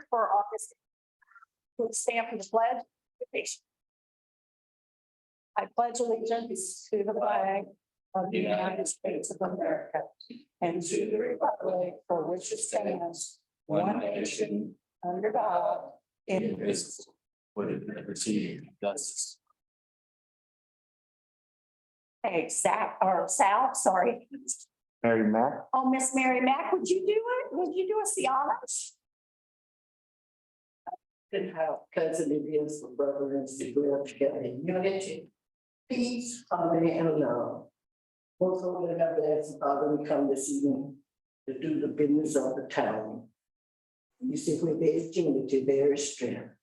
for August. Would stand for the pledge. I pledge allegiance to the flag of the United States of America and to the republic for which it stands, one nation, under God, indivisible, with liberty and justice. Hey, Sal, sorry. Mary Mack. Oh, Miss Mary Mack, would you do it? Would you do us the honors? And how pleasant it is for brothers to dwell together in unity, peace, harmony, and love. Most holy and everlasting Father, we come this evening to do the business of the town. You see, where there is unity, there is strength.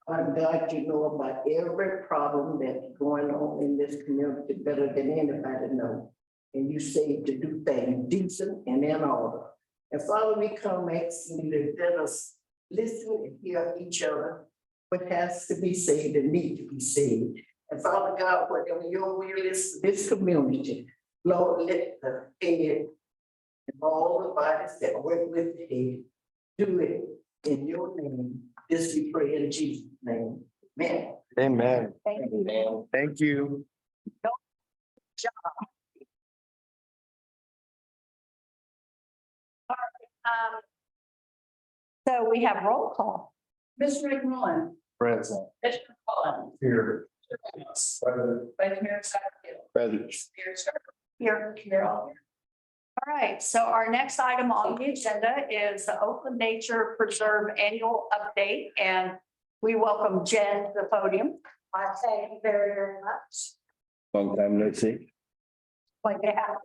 Our God, you know about every problem that's going on in this community better than anybody knows. And you say to do things decent and in order. And Father, we come asking you to let us listen and hear each other, what has to be said and need to be said. And Father God, whatever your will is for this community, Lord, let the head and all the bodies that work with the head do it in your name. This we pray in Jesus' name. Amen. Amen. Thank you. Thank you. So we have roll call. Mr. McMillan. Present. Mr. Collins. Here. Vice Mayor Satterfield. Present. Mayor Stark. Here. Here all. All right, so our next item on the agenda is the Oakland Nature Preserve Annual Update, and we welcome Jen to the podium. I thank you very, very much. Long time no see. Like to have.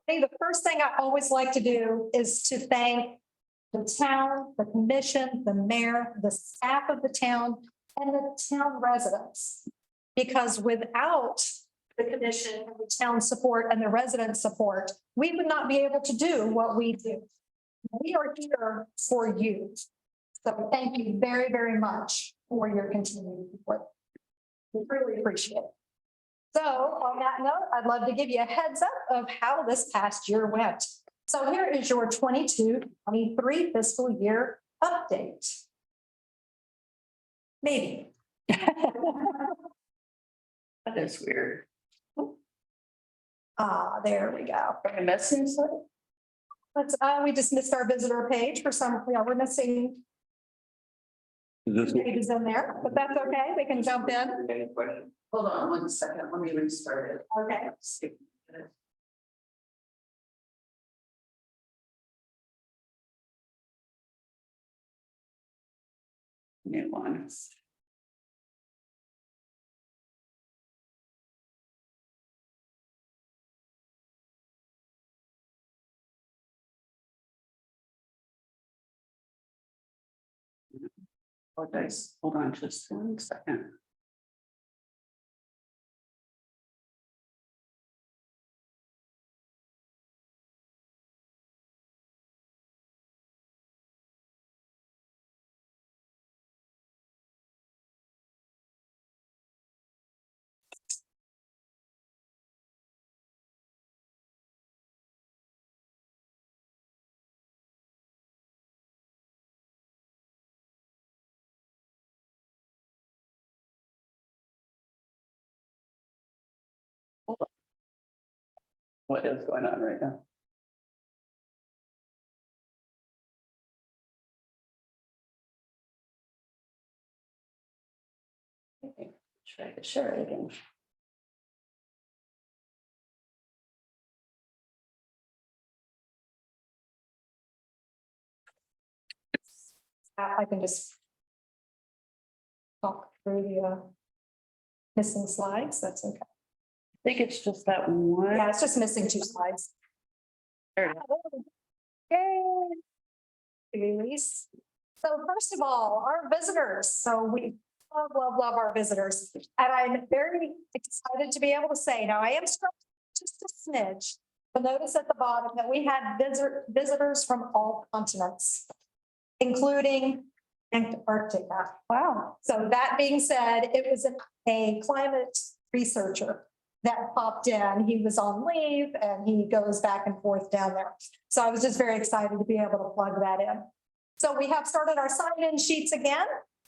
The first thing I always like to do is to thank the town, the commission, the mayor, the staff of the town, and the town residents. Because without the commission, the town support, and the resident support, we would not be able to do what we do. We are here for you. So thank you very, very much for your continued support. We really appreciate it. So on that note, I'd love to give you a heads up of how this past year went. So here is your 22-23 fiscal year update. Maybe. That is weird. There we go. Are you missing something? We just missed our visitor page for some, we're missing Is this pages in there, but that's okay. We can jump in. Any question? Hold on 1 second. Let me restart it. Okay. New ones. Oh, guys, hold on just 1 second. What is going on right now? Okay, try to share it again. I can just talk through the missing slides. That's okay. I think it's just that one. Yeah, it's just missing 2 slides. There it is. Yay. Release. So first of all, our visitors. So we love our visitors. And I'm very excited to be able to say, now I am struck just a smidge, but notice at the bottom that we had visitors from all continents, including Antarctica. Wow. So that being said, it was a climate researcher that popped in. He was on leave and he goes back and forth down there. So I was just very excited to be able to plug that in. So we have started our sign-in sheets again.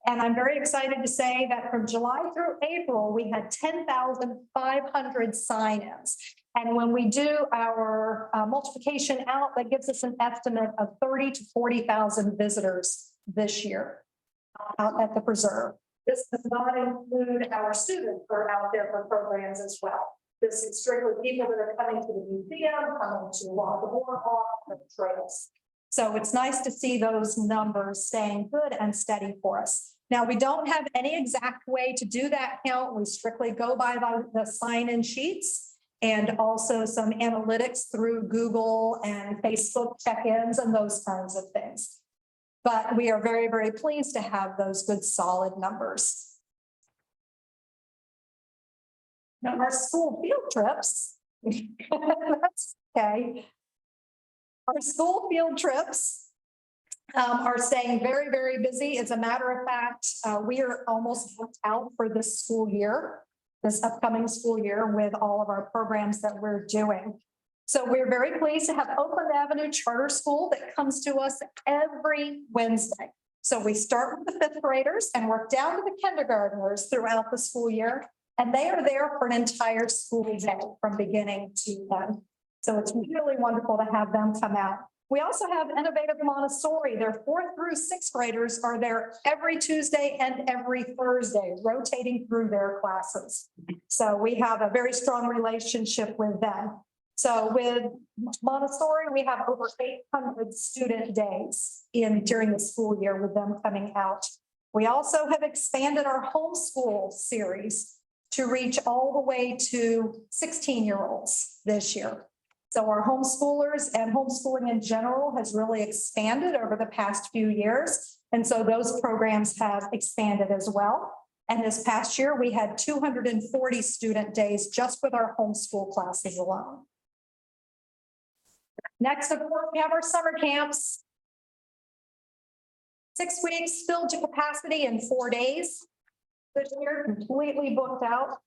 And I'm very excited to say that from July through April, we had 10,500 sign-ins. And when we do our multiplication out, that gives us an estimate of 30 to 40,000 visitors this year out at the preserve. This does not include our students who are out there for programs as well. This is strictly people that are coming to the museum, coming to walk the boardwalk, the trails. So it's nice to see those numbers staying good and steady for us. Now, we don't have any exact way to do that count. We strictly go by the sign-in sheets and also some analytics through Google and Facebook check-ins and those kinds of things. But we are very, very pleased to have those good, solid numbers. Now, our school field trips, that's okay. Our school field trips are staying very, very busy. As a matter of fact, we are almost booked out for this school year, this upcoming school year with all of our programs that we're doing. So we're very pleased to have Oakland Avenue Charter School that comes to us every Wednesday. So we start with the fifth graders and work down to the kindergartners throughout the school year. And they are there for an entire school day from beginning to end. So it's really wonderful to have them come out. We also have Innovative Montessori. Their fourth through sixth graders are there every Tuesday and every Thursday, rotating through their classes. So we have a very strong relationship with them. So with Montessori, we have over 800 student days during the school year with them coming out. We also have expanded our homeschool series to reach all the way to 16-year-olds this year. So our homeschoolers and homeschooling in general has really expanded over the past few years. And so those programs have expanded as well. And this past year, we had 240 student days just with our homeschool classes alone. Next, of course, we have our summer camps. 6 weeks filled to capacity in 4 days. This year, completely booked out.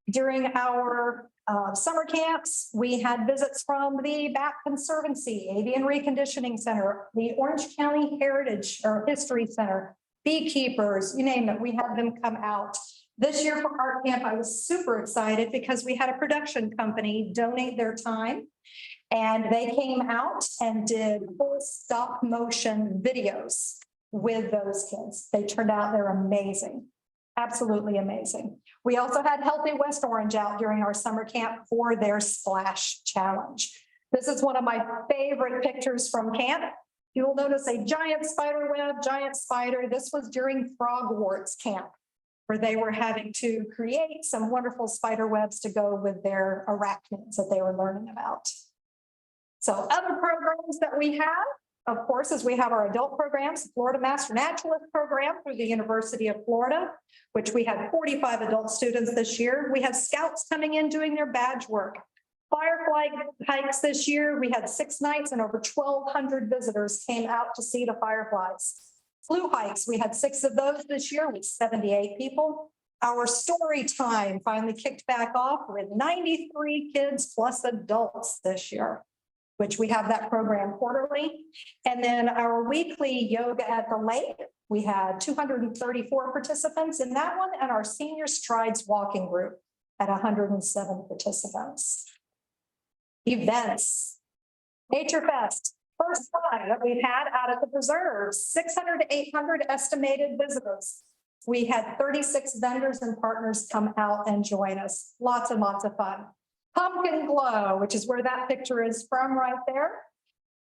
During our summer camps, we had visits from the Bat Conservancy, Avian Reconditioning Center, the Orange County Heritage or History Center, beekeepers, you name it, we had them come out. This year for Art Camp, I was super excited because we had a production company donate their time. And they came out and did full stop motion videos with those kids. They turned out, they're amazing. Absolutely amazing. We also had Healthy West Orange out during our summer camp for their splash challenge. This is one of my favorite pictures from camp. You'll notice a giant spider web, giant spider. This was during Frogwarts camp, where they were having to create some wonderful spider webs to go with their arachnids that they were learning about. So other programs that we have, of course, is we have our adult programs, the Florida Master Naturalist Program through the University of Florida, which we had 45 adult students this year. We have scouts coming in doing their badge work. Firefly hikes this year, we had 6 nights and over 1,200 visitors came out to see the fireflies. Flu hikes, we had 6 of those this year with 78 people. Our story time finally kicked back off with 93 kids plus adults this year, which we have that program quarterly. And then our weekly yoga at the lake, we had 234 participants in that one, and our senior strides walking group at 107 participants. Events, Nature Fest, first time that we've had out at the preserves, 600 to 800 estimated visitors. We had 36 vendors and partners come out and join us. Lots and lots of fun. Pumpkin Glow, which is where that picture is from right there.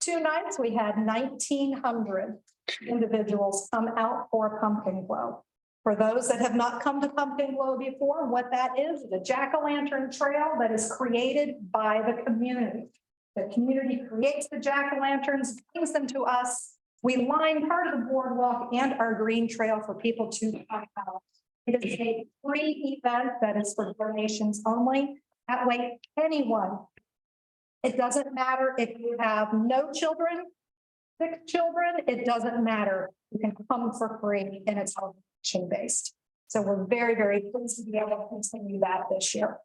2 nights, we had 1,900 individuals come out for Pumpkin Glow. For those that have not come to Pumpkin Glow before, what that is a jack-o'-lantern trail that is created by the community. The community creates the jack-o'-lanterns, brings them to us. We line part of the boardwalk and our green trail for people to come out. It is a free event that is for donations only. That way, anyone, it doesn't matter if you have no children, 6 children, it doesn't matter. You can come for free and it's all donation based. So we're very, very pleased to be able to continue that this year.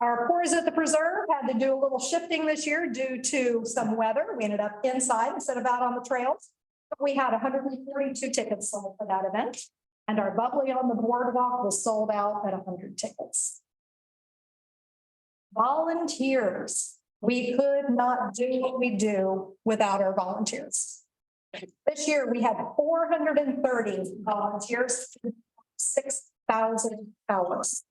Our pours at the preserve had to do a little shifting this year due to some weather. We ended up inside instead of out on the trails. But we had 142 tickets sold for that event. And our bubbly on the boardwalk was sold out at 100 tickets. Volunteers. We could not do what we do without our volunteers. This year, we had 430 volunteers, 6,000 hours.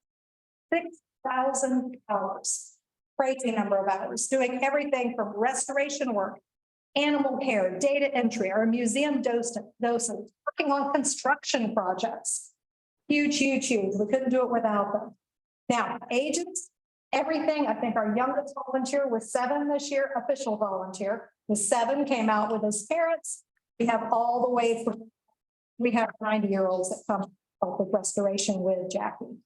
6,000 hours. Crazy number of hours, doing everything from restoration work, animal care, data entry, our museum docent, working on construction projects. Huge, huge, huge. We couldn't do it without them. Now, ages, everything. I think our youngest volunteer was 7 this year, official volunteer. The 7 came out with his parents. We have all the way from, we have 90-year-olds that come help with restoration with Jackie.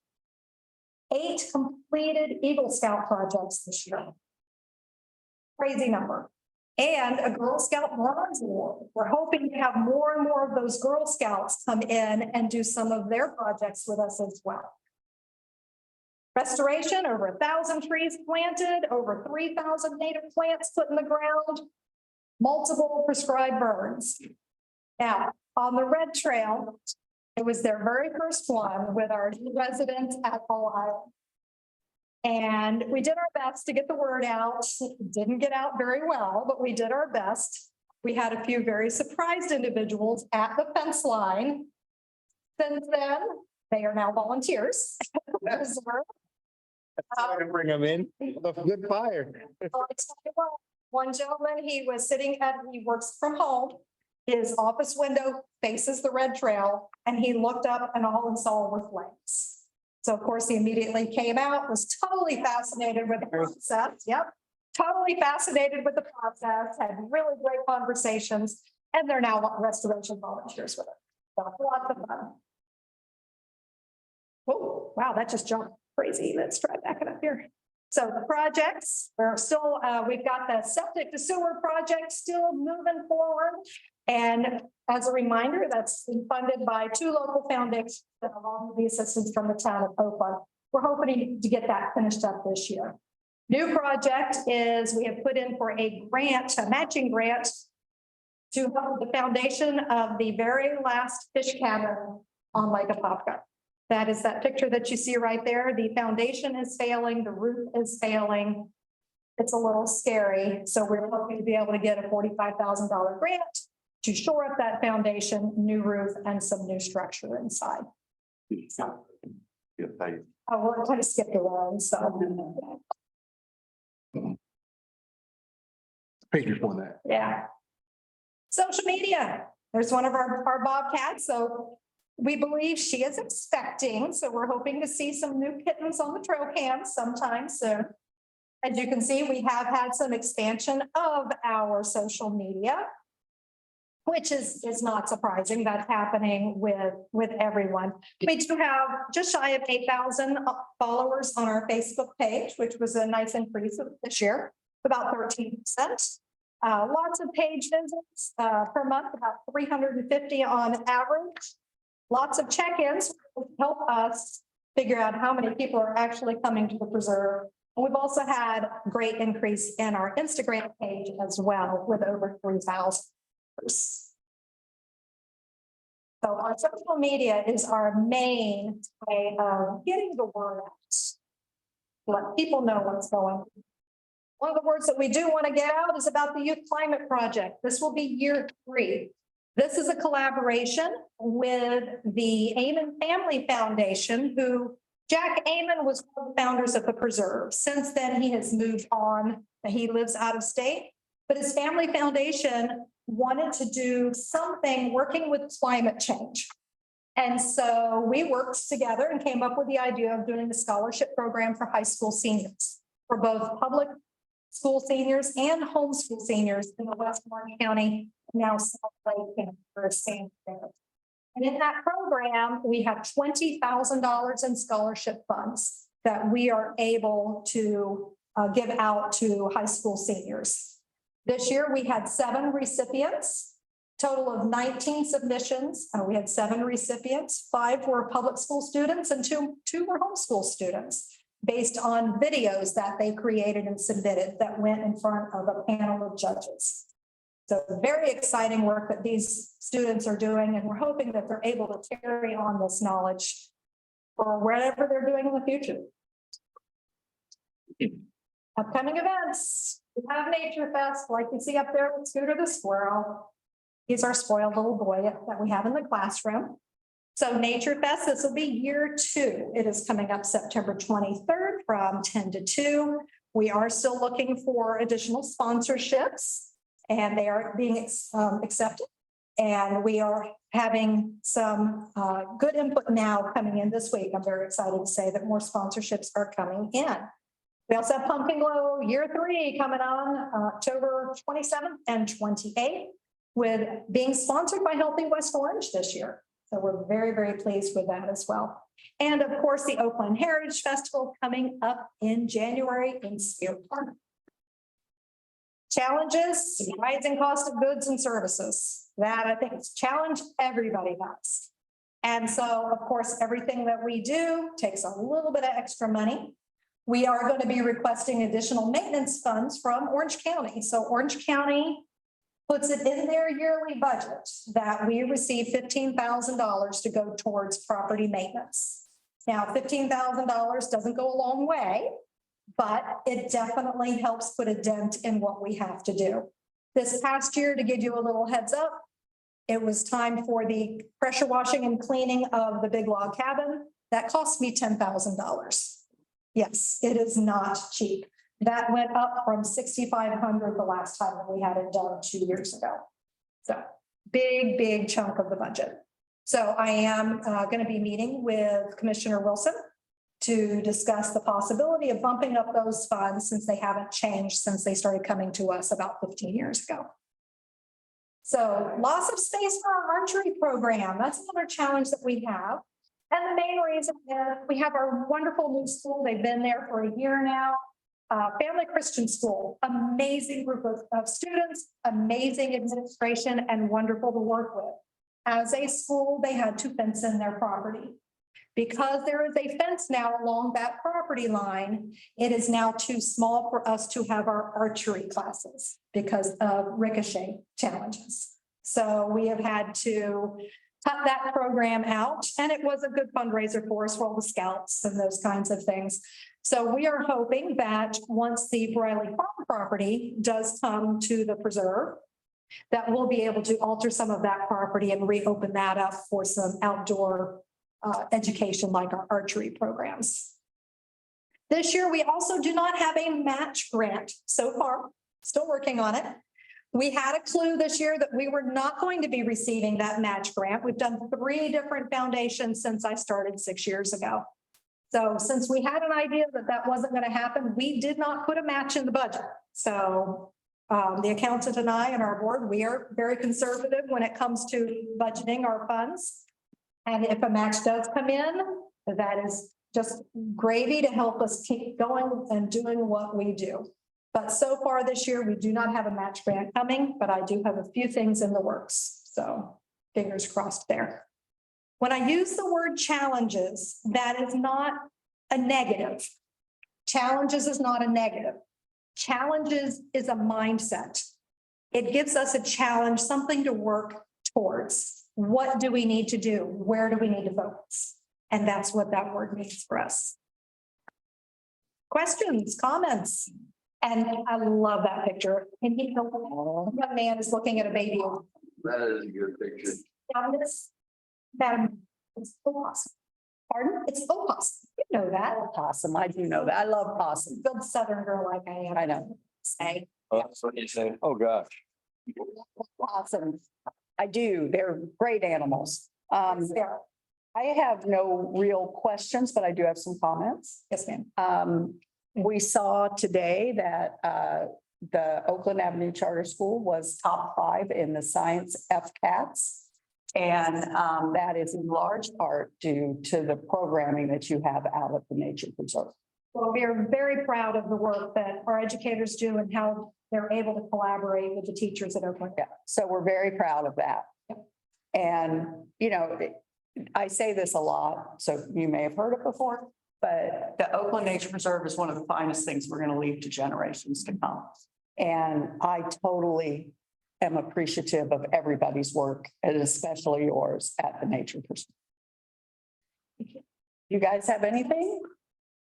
8 completed Eagle Scout projects this year. Crazy number. And a Girl Scout Bronze Award. We're hoping to have more and more of those Girl Scouts come in and do some of their projects with us as well. Restoration, over 1,000 trees planted, over 3,000 native plants put in the ground, multiple prescribed burns. Now, on the Red Trail, it was their very first one with our new residents at Hull Island. And we did our best to get the word out. It didn't get out very well, but we did our best. We had a few very surprised individuals at the fence line. Since then, they are now volunteers. Bring them in, good fire. One gentleman, he works from home. His office window faces the Red Trail, and he looked up and all he saw were flames. So of course, he immediately came out, was totally fascinated with the process. Yep, totally fascinated with the process, had really great conversations, and they're now restoration volunteers with it. So lots of fun. Oh, wow, that just jumped crazy. Let's try backing up here. So the projects, we're still, we've got the septic to sewer project still moving forward. And as a reminder, that's been funded by 2 local foundations along with the assistance from the town of Oakland. We're hoping to get that finished up this year. New project is we have put in for a grant, a matching grant to help the foundation of the very last fish cabin on Lake Apopka. That is that picture that you see right there. The foundation is failing, the roof is failing. It's a little scary. So we're hoping to be able to get a $45,000 grant to shore up that foundation, new roof, and some new structure inside. So, Yeah, thank you. oh, well, I kind of skipped around, so. Pictures for that. Yeah. Social media. There's one of our bobcats. So we believe she is expecting. So we're hoping to see some new kittens on the trail cams sometime soon. As you can see, we have had some expansion of our social media, which is not surprising. That's happening with everyone. We do have just shy of 8,000 followers on our Facebook page, which was a nice increase this year, about 13%. Lots of page visits per month, about 350 on average. Lots of check-ins help us figure out how many people are actually coming to the preserve. And we've also had great increase in our Instagram page as well, with over 3,000. So our social media is our main way of getting the word out. Let people know what's going on. One of the words that we do want to get out is about the Youth Climate Project. This will be year 3. This is a collaboration with the Amen Family Foundation, who Jack Amen was one of the founders of the preserve. Since then, he has moved on. He lives out of state, but his family foundation wanted to do something working with climate change. And so we worked together and came up with the idea of doing a scholarship program for high school seniors, for both public school seniors and homeschool seniors in the West Orange County, now Salt Lake and San Diego. And in that program, we have $20,000 in scholarship funds that we are able to give out to high school seniors. This year, we had 7 recipients, total of 19 submissions. We had 7 recipients, 5 were public school students and two were homeschool students. based on videos that they created and submitted that went in front of a panel of judges. So very exciting work that these students are doing, and we're hoping that they're able to carry on this knowledge for whatever they're doing in the future. Upcoming events, we have Nature Fest, like you see up there with Scooter the Squirrel. He's our spoiled little boy that we have in the classroom. So Nature Fest, this will be year 2. It is coming up September 23rd from 10 to 2. We are still looking for additional sponsorships, and they are being accepted. And we are having some good input now coming in this week. I'm very excited to say that more sponsorships are coming in. We also have Pumpkin Glow Year 3 coming on October 27th and 28th, with being sponsored by Healthy West Orange this year. So we're very, very pleased with that as well. And of course, the Oakland Heritage Festival coming up in January in Spear Park. Challenges, rising cost of goods and services. That I think is a challenge everybody has. And so, of course, everything that we do takes a little bit of extra money. We are going to be requesting additional maintenance funds from Orange County. So Orange County puts it in their yearly budget that we receive $15,000 to go towards property maintenance. Now, $15,000 doesn't go a long way, but it definitely helps put a dent in what we have to do. This past year, to give you a little heads up, it was time for the pressure washing and cleaning of the big log cabin. That cost me $10,000. Yes, it is not cheap. That went up from $6,500 the last time that we had it done 2 years ago. So big, big chunk of the budget. So I am going to be meeting with Commissioner Wilson to discuss the possibility of bumping up those funds, since they haven't changed since they started coming to us about 15 years ago. So loss of space for our archery program. That's another challenge that we have. And the main reason is we have our wonderful new school. They've been there for a year now. Family Christian School, amazing group of students, amazing administration, and wonderful to work with. As a school, they had to fence in their property. Because there is a fence now along that property line, it is now too small for us to have our archery classes because of ricochet challenges. So we have had to cut that program out, and it was a good fundraiser for us, for all the scouts and those kinds of things. So we are hoping that once the Briley Farm property does come to the preserve, that we'll be able to alter some of that property and reopen that up for some outdoor education like our archery programs. This year, we also do not have a match grant so far, still working on it. We had a clue this year that we were not going to be receiving that match grant. We've done 3 different foundations since I started 6 years ago. So since we had an idea that that wasn't going to happen, we did not put a match in the budget. So the accountant and I and our board, we are very conservative when it comes to budgeting our funds. And if a match does come in, that is just gravy to help us keep going and doing what we do. But so far this year, we do not have a match grant coming, but I do have a few things in the works. So fingers crossed there. When I use the word challenges, that is not a negative. Challenges is not a negative. Challenges is a mindset. It gives us a challenge, something to work towards. What do we need to do? Where do we need to focus? And that's what that word means for us. Questions, comments? And I love that picture. And he, the young man is looking at a baby. That is a good picture. Madam, it's opossum. Pardon? It's opossum. You know that. Possum, I do know that. I love possum. Good Southern girl like I am. I know. Say. Oh, that's what you say. Oh, gosh. Possum. I do. They're great animals. Sarah. I have no real questions, but I do have some comments. Yes, ma'am. We saw today that the Oakland Avenue Charter School was top 5 in the science FCATs. And that is in large part due to the programming that you have out at the Nature Preserve. Well, we are very proud of the work that our educators do and how they're able to collaborate with the teachers at Oakland. Yeah, so we're very proud of that. And, you know, I say this a lot, so you may have heard it before. But the Oakland Nature Preserve is one of the finest things we're going to leave to generations to come. And I totally am appreciative of everybody's work, and especially yours at the Nature Preserve. You guys have anything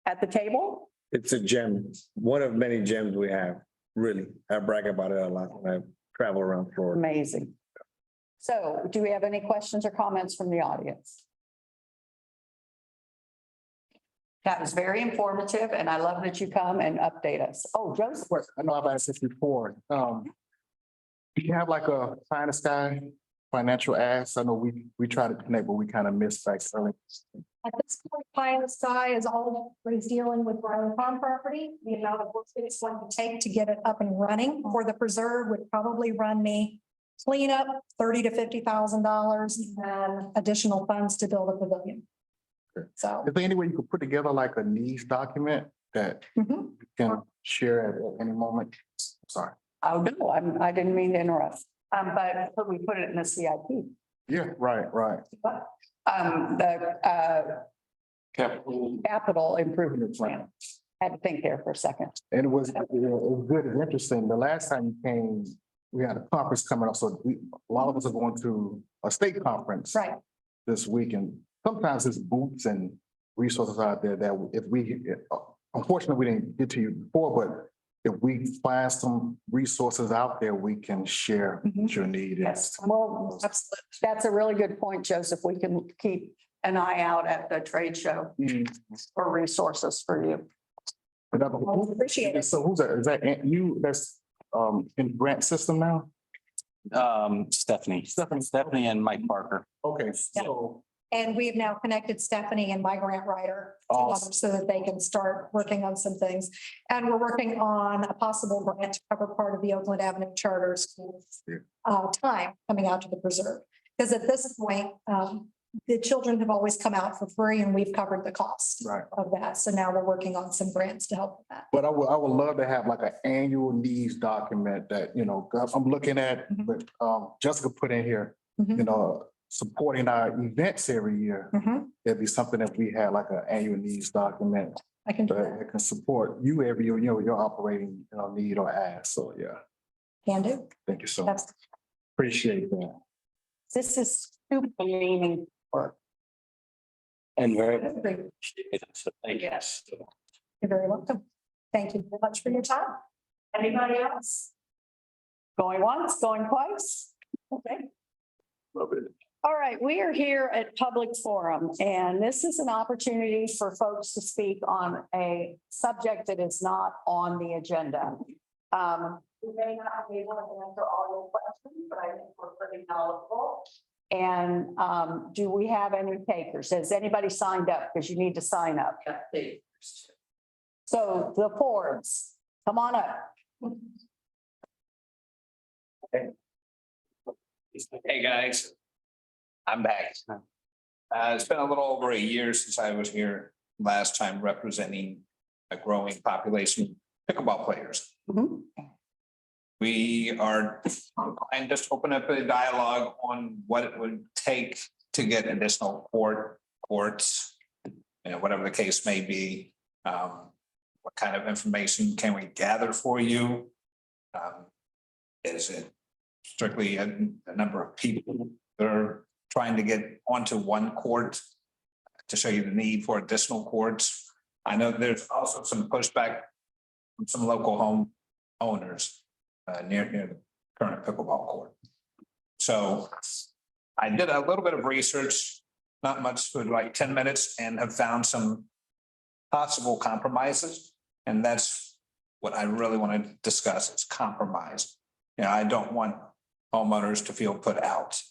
at the table? It's a gem, one of many gems we have, really. I brag about it a lot when I travel around Florida. Amazing. So do we have any questions or comments from the audience? That was very informative, and I love that you come and update us. Oh, Joseph. I know I've asked this before. Do you have like a pie in the sky financial ask? I know we try to connect, but we kind of missed like early. At this point, pie in the sky is always dealing with Riley Farm property. The amount of work that it's going to take to get it up and running for the preserve would probably run me cleanup, $30,000 to $50,000 and additional funds to build a pavilion. So. Is there any way you could put together like a needs document that Mhm. you can share at any moment? Sorry. Oh, no, I didn't mean to interrupt. But we put it in the CIP. Yeah, right. The Capital. capital improvement plan. Had to think there for a second. And it was good and interesting. The last time you came, we had a conference coming up, so a lot of us are going to a state conference. Right. This week, and sometimes there's booths and resources out there that if we, unfortunately, we didn't get to you before, but if we find some resources out there, we can share what your need is. Well, that's a really good point, Joseph. We can keep an eye out at the trade show for resources for you. Appreciate it. So who's that? Is that you that's in grant system now? Stephanie and Mike Parker. Okay, so And we've now connected Stephanie and my grant writer Awesome. so that they can start working on some things. And we're working on a possible grant to cover part of the Oakland Avenue Charter School time coming out to the preserve. Because at this point, the children have always come out for free and we've covered the cost Right. of that. So now we're working on some grants to help with that. but I would love to have like an annual needs document that, you know, I'm looking at, but Jessica put in here, Mhm. you know, supporting our events every year. Mhm. It'd be something that we had like an annual needs document I can do that. that can support you every year, you know, your operating, you know, need or ask. So, yeah, Can do. thank you so much. That's Appreciate that. This is super meaningful work. And very. Great. So thank you. You're very welcome. Thank you very much for your time. Anybody else? Going once, going twice? Okay. Love it. All right, we are here at Public Forum, and this is an opportunity for folks to speak on a subject that is not on the agenda. We may not be able to answer all your questions, but I think we're pretty knowledgeable. And do we have any takers? Has anybody signed up? Because you need to sign up. So the Forbes, come on up. Hey, guys. I'm back. It's been a little over a year since I was here last time representing a growing population of pickleball players. Mhm. We are, and just open up a dialogue on what it would take to get additional courts, you know, whatever the case may be. What kind of information can we gather for you? Is it strictly a number of people that are trying to get onto one court to show you the need for additional courts? I know there's also some pushback from some local home owners near the current pickleball court. So I did a little bit of research, not much, for like 10 minutes, and have found some possible compromises. And that's what I really want to discuss, is compromise. You know, I don't want homeowners to feel put out.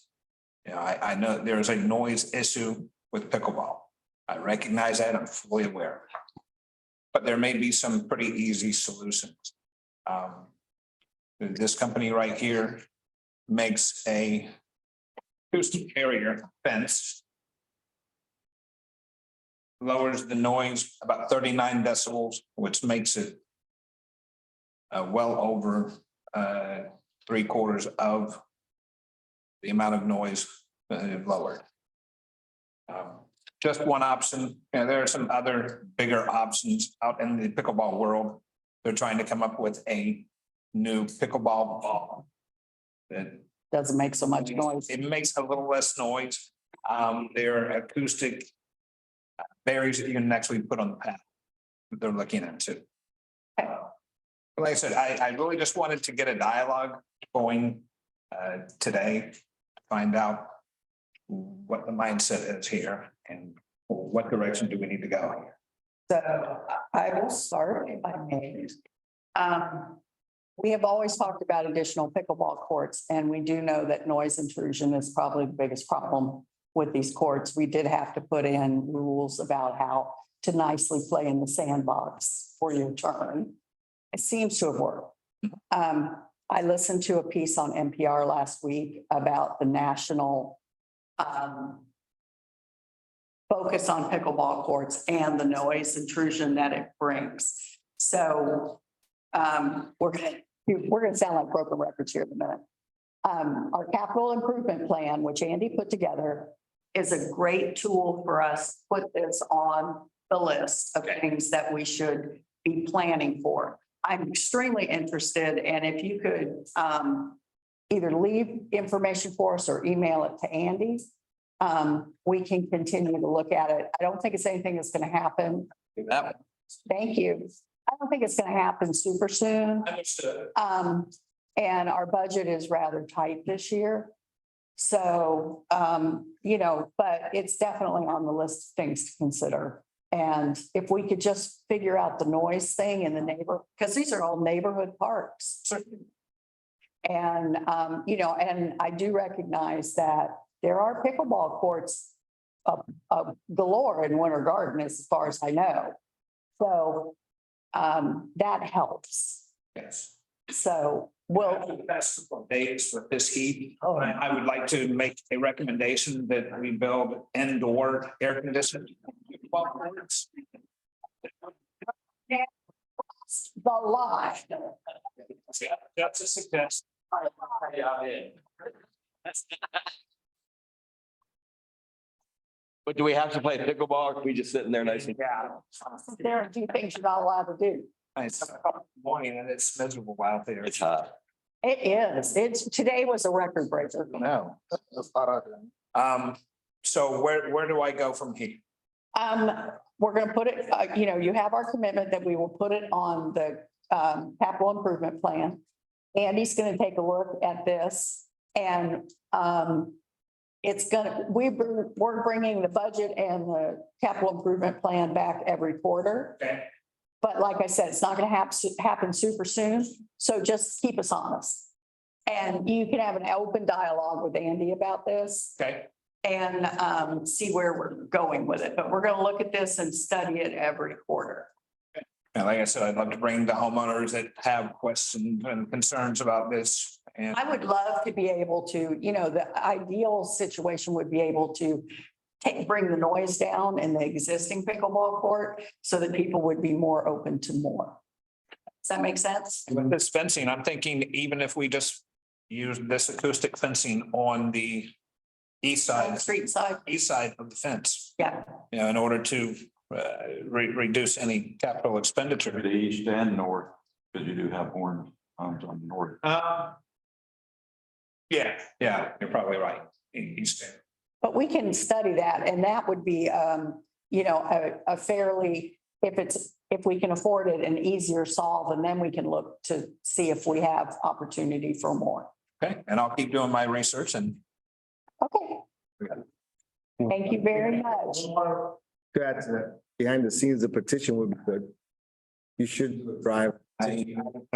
You know, I know there's a noise issue with pickleball. I recognize that, I'm fully aware. But there may be some pretty easy solutions. This company right here makes a acoustic barrier fence. Lowers the noise about 39 decibels, which makes it well over 3/4 of the amount of noise that it lowered. just one option. And there are some other bigger options out in the pickleball world. They're trying to come up with a new pickleball ball. That Doesn't make so much noise. it makes a little less noise. They're acoustic barriers that you can actually put on the path. that They're looking into. Like I said, I really just wanted to get a dialogue going today. To find out what the mindset is here and what direction do we need to go here. So I will start if I may. We have always talked about additional pickleball courts, and we do know that noise intrusion is probably the biggest problem with these courts. We did have to put in rules about how to nicely play in the sandbox for your turn. It seems to have worked. I listened to a piece on NPR last week about the national focus on pickleball courts and the noise intrusion that it brings. So we're gonna sound like broken records here in a minute. Our capital improvement plan, which Andy put together, is a great tool for us to put this on the list of things that we should be planning for. I'm extremely interested, and if you could either leave information for us or email it to Andy, we can continue to look at it. I don't think it's anything that's gonna happen. Thank you. I don't think it's gonna happen super soon. Understood. And our budget is rather tight this year. So, but it's definitely on the list of things to consider. And if we could just figure out the noise thing in the neighbor, because these are all neighborhood parks. And, and I do recognize that there are pickleball courts of galore in Winter Garden, as far as I know. So that helps. Yes. So Well, best days with this heat. I would like to make a recommendation that we build indoor air conditioning. the line. That's a suggestion. But do we have to play pickleball or can we just sit in there nice and? Yeah. There are a few things you're not allowed to do. It's morning and it's miserable out there. It's hot. It is. Today was a record breaker. No. That's hot out there. So where do I go from here? We're gonna put it, you have our commitment that we will put it on the capital improvement plan. Andy's gonna take a look at this and we're bringing the budget and the capital improvement plan back every quarter. Okay. But like I said, it's not gonna happen super soon, so just keep us honest. And you can have an open dialogue with Andy about this Okay. and see where we're going with it. But we're gonna look at this and study it every quarter. And like I said, I'd love to bring the homeowners that have questions and concerns about this. And I would love to be able to, the ideal situation would be able to bring the noise down in the existing pickleball court so that people would be more open to more. Does that make sense? with this fencing, I'm thinking even if we just use this acoustic fencing on the east On the side, street side, east side of the fence, yeah. in order to reduce any capital expenditure. The east and north, because you do have horns on the north. Yeah, you're probably right. East end. But we can study that and that would be, a fairly, if we can afford it, an easier solve. And then we can look to see if we have opportunity for more. Okay, and I'll keep doing my research and Okay. Thank you very much. To add to that, behind the scenes, the petition would be good. You should drive. they all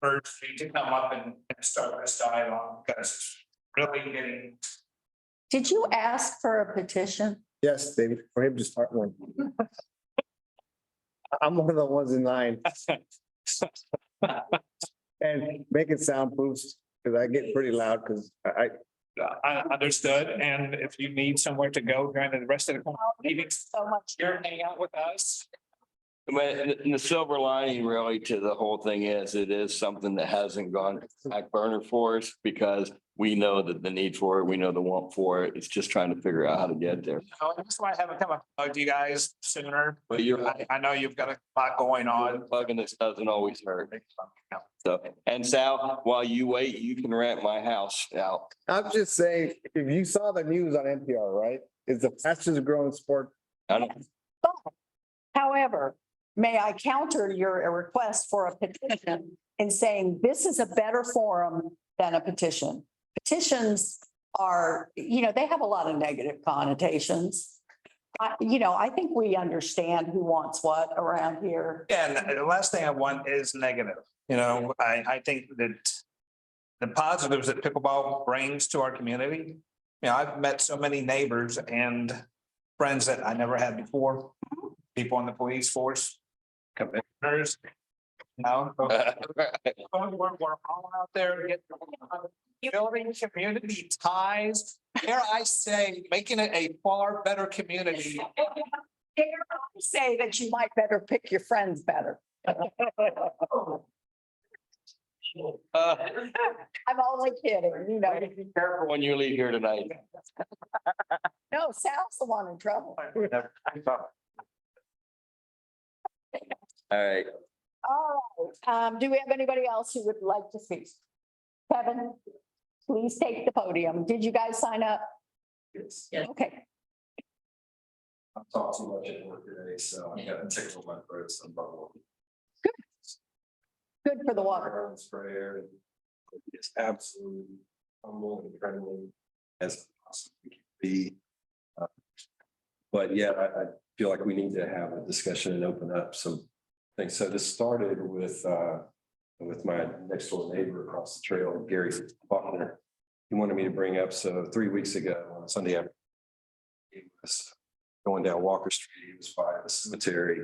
urge me to come up and start this dialogue because it's really getting. Did you ask for a petition? Yes, David, for him to start one. I'm one of the ones in line. And make it soundproofs, because I get pretty loud, because I Understood, and if you need somewhere to go during the rest of the meetings, So much. you're hanging out with us. But the silver lining really to the whole thing is it is something that hasn't gone back burner for us because we know that the need for it, we know the want for it. It's just trying to figure out how to get there. Oh, that's why I haven't come up to you guys sooner. But you're I know you've got a lot going on. bugging this doesn't always hurt. So, and Sal, while you wait, you can rent my house out. I'm just saying, if you saw the news on NPR, right? It's the fastest growing sport. I don't, However, may I counter your request for a petition in saying this is a better forum than a petition? Petitions are, they have a lot of negative connotations. I think we understand who wants what around here. Yeah, and the last thing I want is negative. I think that the positives that pickleball brings to our community. I've met so many neighbors and friends that I never had before. People on the police force, commissioners. We're all out there getting building community ties. Dare I say, making it a far better community. Dare I say that you might better pick your friends better. I'm only kidding, be careful when you leave here tonight. No, Sal's the one in trouble. All right. All right, do we have anybody else who would like to speak? Kevin, please take the podium. Did you guys sign up? Yes. Okay, I've talked too much at work today, so I got a tickle in my throat, so I'm bubbling. good for the water. Sprayer. It's absolutely humble and friendly as possibly can be. But yeah, I feel like we need to have a discussion and open up some things. So this started with my next door neighbor across the trail, Gary Faulkner. He wanted me to bring up, so 3 weeks ago on Sunday afternoon, he was going down Walker Street, he was by the cemetery.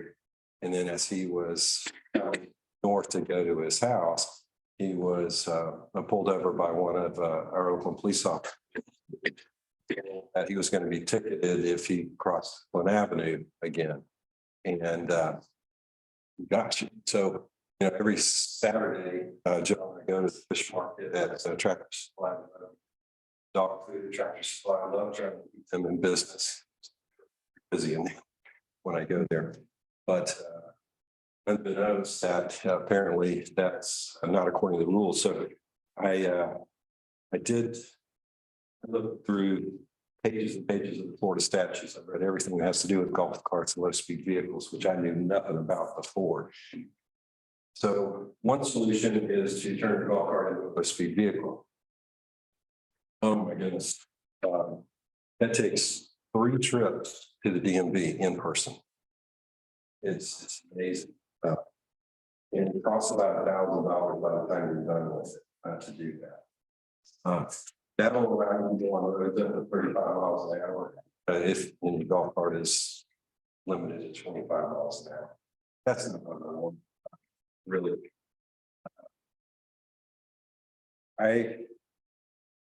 And then as he was north to go to his house, he was pulled over by one of our Oakland police officers. That he was going to be ticketed if he crossed Glen Avenue again. And gosh, so every Saturday, Joe and I go to the fish market at Tractor Supply. Dog food, Tractor Supply. I love trying to keep them in business. Busy when I go there, but unbeknownst that apparently that's not according to the rules. So I looked through pages and pages of the Florida statutes. I've read everything that has to do with golf carts and low-speed vehicles, which I knew nothing about before. So one solution is to turn a golf cart into a low-speed vehicle. Oh my goodness. That takes 3 trips to the DMV in person. It's amazing. And it costs about $1,000 by the time you're done with it to do that. That will allow you to go on the road up to 35 miles an hour. If your golf cart is limited to 25 miles an hour. That's not one. Really.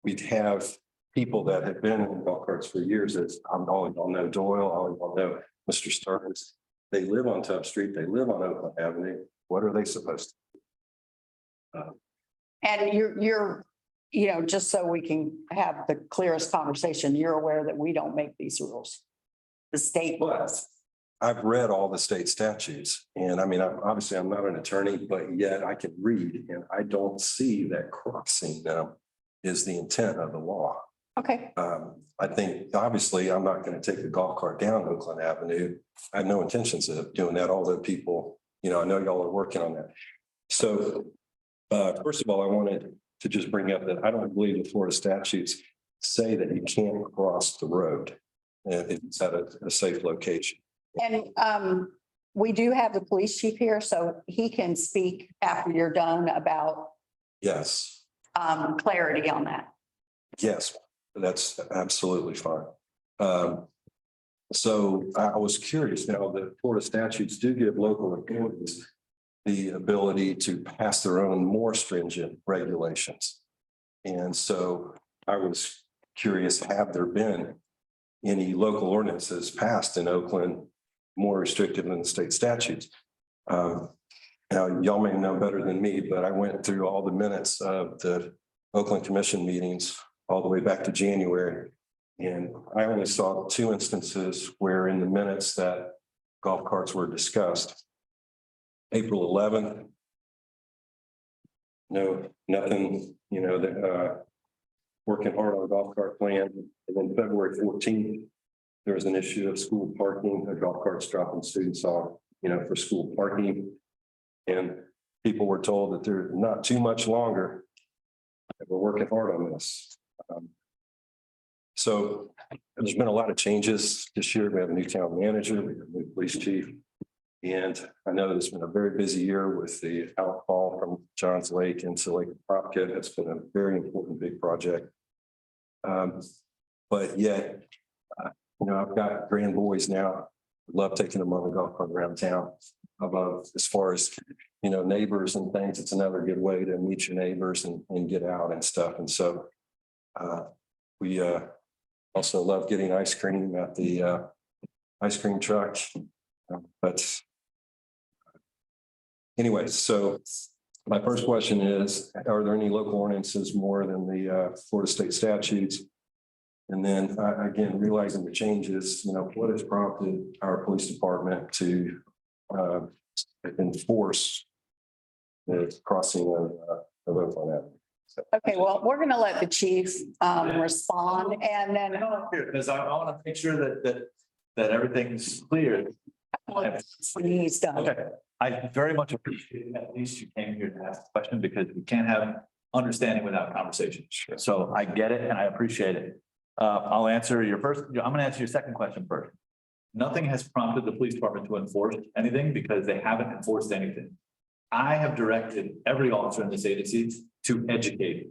We'd have people that have been in golf carts for years. As all y'all know Doyle, all y'all know Mr. Stearns. They live on Tubb Street. They live on Oakland Avenue. What are they supposed to do? And you're, just so we can have the clearest conversation, you're aware that we don't make these rules. The state does. I've read all the state statutes and I'm not an attorney, but yet I can read and I don't see that crossing them is the intent of the law. Okay, I think obviously I'm not going to take the golf cart down Oakland Avenue. I have no intentions of doing that, although people, I know y'all are working on that. So first of all, I wanted to just bring up that I don't believe the Florida statutes say that you can't cross the road if it's at a safe location. and we do have the police chief here, so he can speak after you're done about Yes, clarity on that. yes, that's absolutely fine. So I was curious, now the Florida statutes do give local authorities the ability to pass their own more stringent regulations. And so I was curious, have there been any local ordinances passed in Oakland more restrictive than the state statutes? Now, y'all may know better than me, but I went through all the minutes of the Oakland Commission meetings all the way back to January. And I only saw 2 instances where in the minutes that golf carts were discussed. April 11th. No, nothing, working hard on a golf cart plan. And then February 14th, there was an issue of school parking, the golf carts dropping students off, for school parking. And people were told that they're not too much longer. And we're working hard on this. So there's been a lot of changes this year. We have a new town manager, we have a new police chief. And I know it's been a very busy year with the outfall from Johns Lake into Lake Propket. That's been a very important, big project. But yet, I've got grand boys now. Love taking them on the golf cart around town. As far as, neighbors and things, it's another good way to meet your neighbors and get out and stuff. And so we also love getting ice cream at the ice cream truck. But anyway, so my first question is, are there any local ordinances more than the Florida state statutes? And then again, realizing the changes, what has prompted our police department to enforce the crossing of Oakland Avenue? Okay, well, we're gonna let the chief respond and then Because I want to make sure that everything's clear. when he's done. Okay, I very much appreciate at least you came here to ask the question because we can't have understanding without conversation. So I get it and I appreciate it. I'll answer your first, I'm gonna answer your second question first. Nothing has prompted the police department to enforce anything because they haven't enforced anything. I have directed every officer in this agency to educate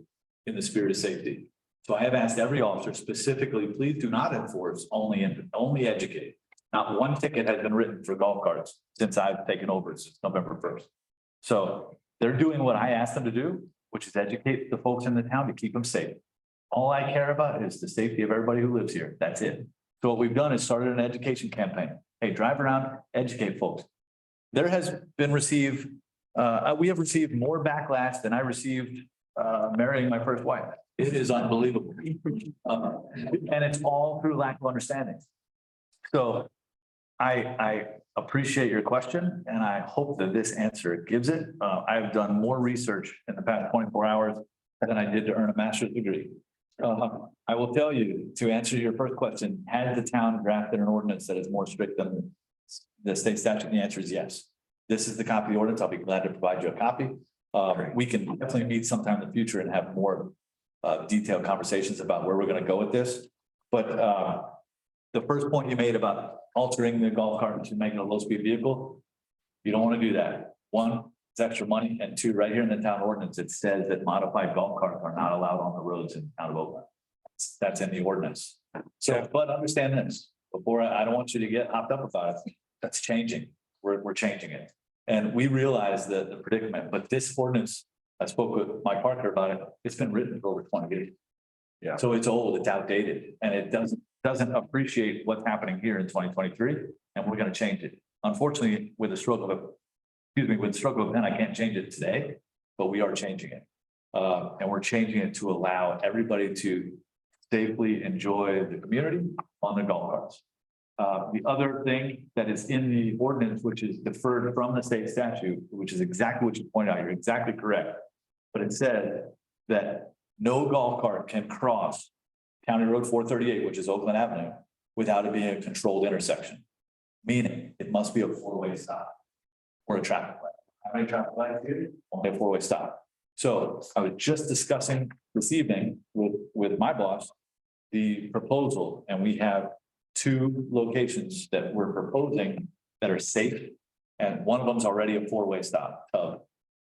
in the spirit of safety. So I have asked every officer specifically, please do not enforce, only educate. Not one ticket has been written for golf carts since I've taken over since November 1st. So they're doing what I asked them to do, which is educate the folks in the town to keep them safe. All I care about is the safety of everybody who lives here. That's it. So what we've done is started an education campaign. Hey, drive around, educate folks. There has been we have received more backlash than I received marrying my first wife. It is unbelievable. And it's all through lack of understanding. So I appreciate your question and I hope that this answer gives it. I've done more research in the past 24 hours than I did to earn a master's degree. I will tell you, to answer your first question, has the town drafted an ordinance that is more strict than the state statute? The answer is yes. This is the copy of the ordinance. I'll be glad to provide you a copy. We can definitely meet sometime in the future and have more detailed conversations about where we're going to go with this. But the first point you made about altering the golf cart to make it a low-speed vehicle, you don't want to do that. One, it's extra money, and two, right here in the town ordinance, it says that modified golf carts are not allowed on the roads in the town of Oakland. That's in the ordinance. So, but understand this, before I don't want you to get hopped up about it. That's changing. We're changing it. And we realize the predicament, but this ordinance, I spoke with Mike Parker about it. It's been written for over 20 years. Yeah. So it's old, it's outdated, and it doesn't appreciate what's happening here in 2023, and we're going to change it. Unfortunately, with the stroke of a pen, I can't change it today, but we are changing it. And we're changing it to allow everybody to safely enjoy the community on the golf carts. The other thing that is in the ordinance, which is deferred from the state statute, which is exactly what you pointed out, you're exactly correct. But it said that no golf cart can cross County Road 438, which is Oakland Avenue, without it being a controlled intersection. Meaning it must be a four-way stop or a traffic light. How many traffic lights here? Only a four-way stop. So I was just discussing this evening with my boss, the proposal, and we have 2 locations that we're proposing that are safe. And one of them is already a four-way stop.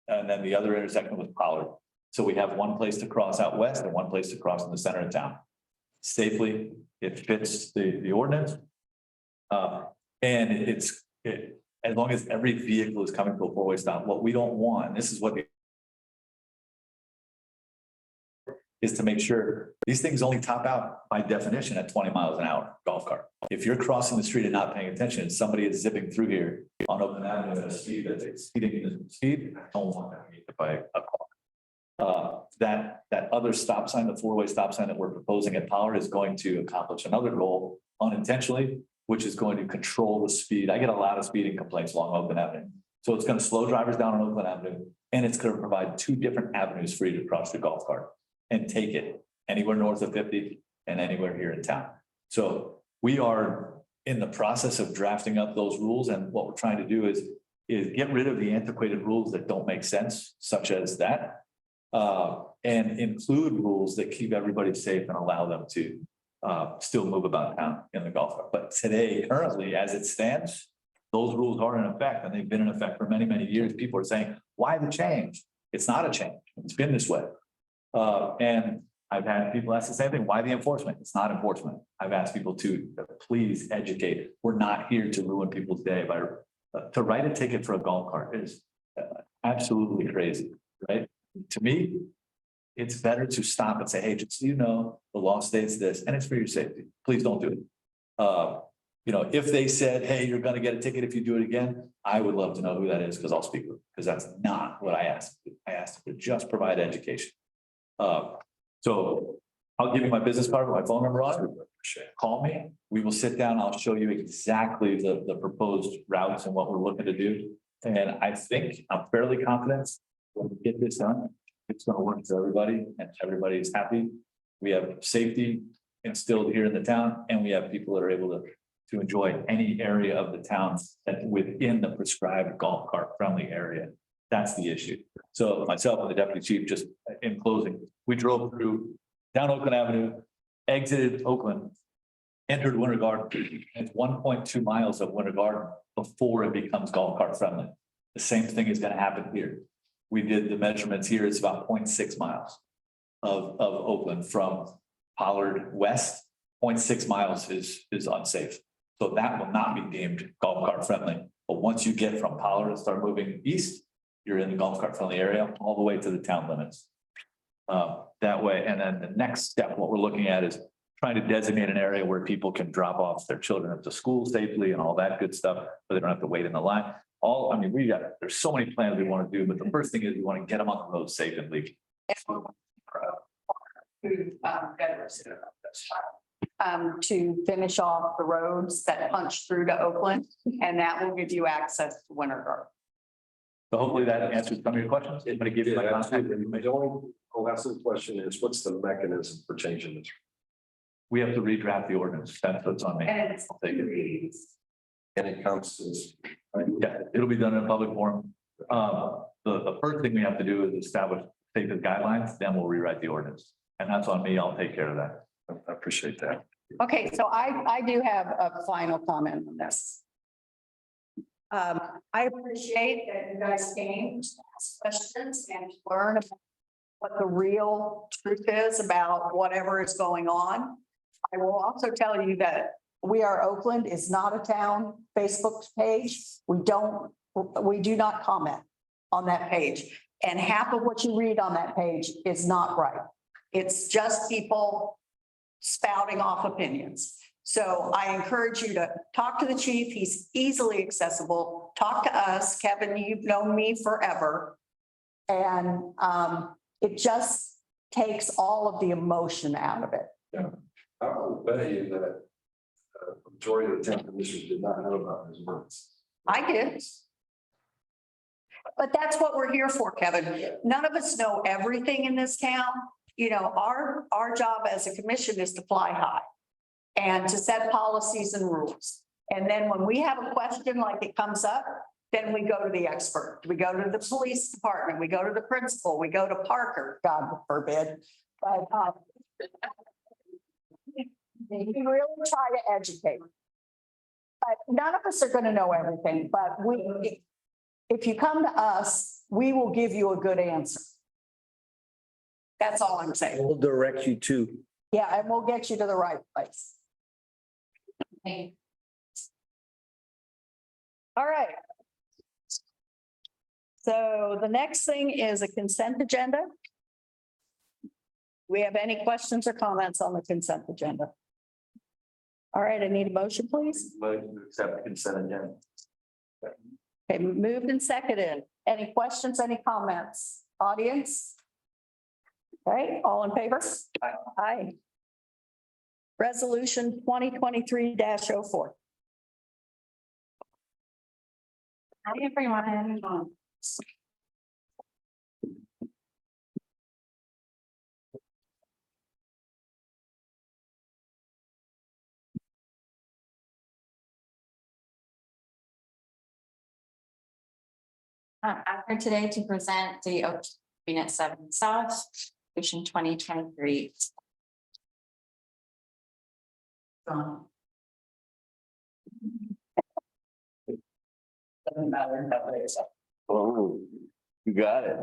And then the other intersection with Pollard. So we have one place to cross out west and one place to cross in the center of town. Safely, it fits the ordinance. And as long as every vehicle is coming to a four-way stop, what we don't want, and this is what is to make sure these things only top out by definition at 20 miles an hour, golf cart. If you're crossing the street and not paying attention, and somebody is zipping through here on Oakland Avenue at a speed that's exceeding the speed, I don't want them to be hit by a car. that other stop sign, the four-way stop sign that we're proposing at Pollard is going to accomplish another goal unintentionally, which is going to control the speed. I get a lot of speeding complaints along Oakland Avenue. So it's gonna slow drivers down on Oakland Avenue, and it's gonna provide two different avenues for you to cross your golf cart and take it anywhere north of 50 and anywhere here in town. So we are in the process of drafting up those rules, and what we're trying to do is get rid of the antiquated rules that don't make sense, such as that. And include rules that keep everybody safe and allow them to still move about town in the golf cart. But today, currently, as it stands, those rules are in effect, and they've been in effect for many, many years. People are saying, why the change? It's not a change. It's been this way. And I've had people ask the same thing. Why the enforcement? It's not enforcement. I've asked people to please educate. We're not here to ruin people's day by to write a ticket for a golf cart is absolutely crazy, right? To me, it's better to stop and say, hey, just so you know, the law states this, and it's for your safety. Please don't do it. You know, if they said, hey, you're gonna get a ticket if you do it again, I would love to know who that is, because I'll speak with them, because that's not what I asked. I asked them to just provide education. So I'll give you my business card with my phone number on it. Call me. We will sit down. I'll show you exactly the proposed routes and what we're looking to do. And I think I'm fairly confident when we get this done, it's gonna work for everybody and everybody is happy. We have safety instilled here in the town, and we have people that are able to enjoy any area of the town that within the prescribed golf cart friendly area. That's the issue. So myself and the deputy chief, just in closing, we drove through down Oakland Avenue, exited Oakland, entered Winter Garden. It's 1.2 miles of Winter Garden before it becomes golf cart friendly. The same thing is going to happen here. We did the measurements here. It's about 0.6 miles of Oakland from Pollard West. 0.6 miles is unsafe. So that will not be deemed golf cart friendly. But once you get from Pollard and start moving east, you're in the golf cart friendly area all the way to the town limits. That way, and then the next step, what we're looking at is trying to designate an area where people can drop off their children up to school safely and all that good stuff, but they don't have to wait in the line. I mean, there's so many plans we want to do, but the first thing is we want to get them on the road safe and legal. To finish off the roads that punch through to Oakland, and that will give you access to Winter Garden. So hopefully that answers some of your questions. I'm going to give you my contact information. The only last question is, what's the mechanism for changing this? We have to redraft the ordinance. That's what's on me. And it's I'll take it. And it comes to this. Yeah, it'll be done in a public forum. The first thing we have to do is establish safety guidelines, then we'll rewrite the ordinance. And that's on me. I'll take care of that. I appreciate that. Okay, so I do have a final comment on this. I appreciate that you guys came to ask questions and to learn about what the real truth is about whatever is going on. I will also tell you that We Are Oakland is not a town Facebook page. We do not comment on that page. And half of what you read on that page is not right. It's just people spouting off opinions. So I encourage you to talk to the chief. He's easily accessible. Talk to us. Kevin, you've known me forever. And it just takes all of the emotion out of it. Yeah, I will bet you that the majority of the town commissioners did not know about his words. I did. But that's what we're here for, Kevin. None of us know everything in this town. You know, our job as a commission is to fly high and to set policies and rules. And then when we have a question like it comes up, then we go to the expert. We go to the police department. We go to the principal. We go to Parker, God forbid. But we really try to educate. But none of us are going to know everything. But if you come to us, we will give you a good answer. That's all I'm saying. We'll direct you to. Yeah, and we'll get you to the right place. All right. So the next thing is a consent agenda. Do we have any questions or comments on the consent agenda? All right, I need a motion, please. Motion to accept the consent agenda. Okay, moved and seconded. Any questions, any comments? Audience? Okay, all in favor? Aye. Resolution 2023-04. Hi, everyone. I'm here today to present the Oak Unit 7 South, Vision 2023. Doesn't matter how they say. Oh, you got it.